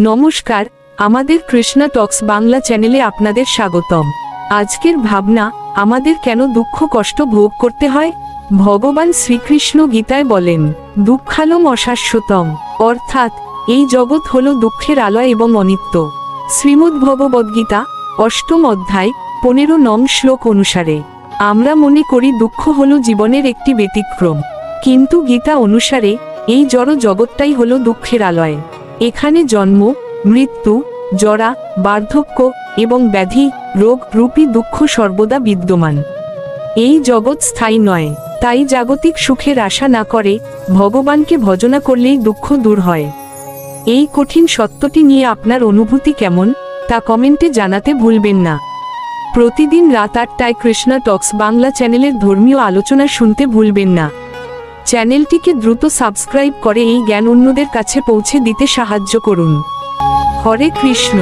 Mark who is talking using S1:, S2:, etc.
S1: নমস্কার, আমাদের কৃষ্ণা টক্স বাংলা চ্যানেলে আপনাদের স্বাগতম। আজকের ভাবনা, আমাদের কেন দুঃখ কষ্ট ভোগ করতে হয়। ভগবান শ্রীকৃষ্ণ গীতায় বলেন, দুঃখালম অশাশ্বতম, অর্থাৎ এই জগৎ হলো দুঃখের আলয় এবং অনিত্য। শ্রীমদ্ভগবদ্গীতা ৮ম অধ্যায় 15 নং শ্লোক অনুসারে আমরা মনে করি দুঃখ হলো জীবনের একটি ব্যতিক্রম, কিন্তু গীতা অনুসারে এই জড় জগৎটাই হলো দুঃখের আলয়। এখানে জন্ম, মৃত্যু, জরা, বার্ধক্য এবং ব্যাধি, রোগ রূপী দুঃখ সর্বদা বিদ্যমান। এই জগৎ স্থায়ী নয়, তাই জাগতিক সুখের আশা না করে ভগবানকে ভজনা করলেই দুঃখ দূর হয়। এই কঠিন সত্যটি নিয়ে আপনার অনুভূতি কেমন তা কমেন্টে জানাতে ভুলবেন না। প্রতিদিন রাত ৮টায় কৃষ্ণা টক্স বাংলা চ্যানেলের ধর্মীয় আলোচনা শুনতে ভুলবেন না। চ্যানেলটিকে দ্রুত সাবস্ক্রাইব করে এই জ্ঞান অন্যদের কাছে পৌঁছে দিতে সাহায্য করুন। হরে কৃষ্ণ।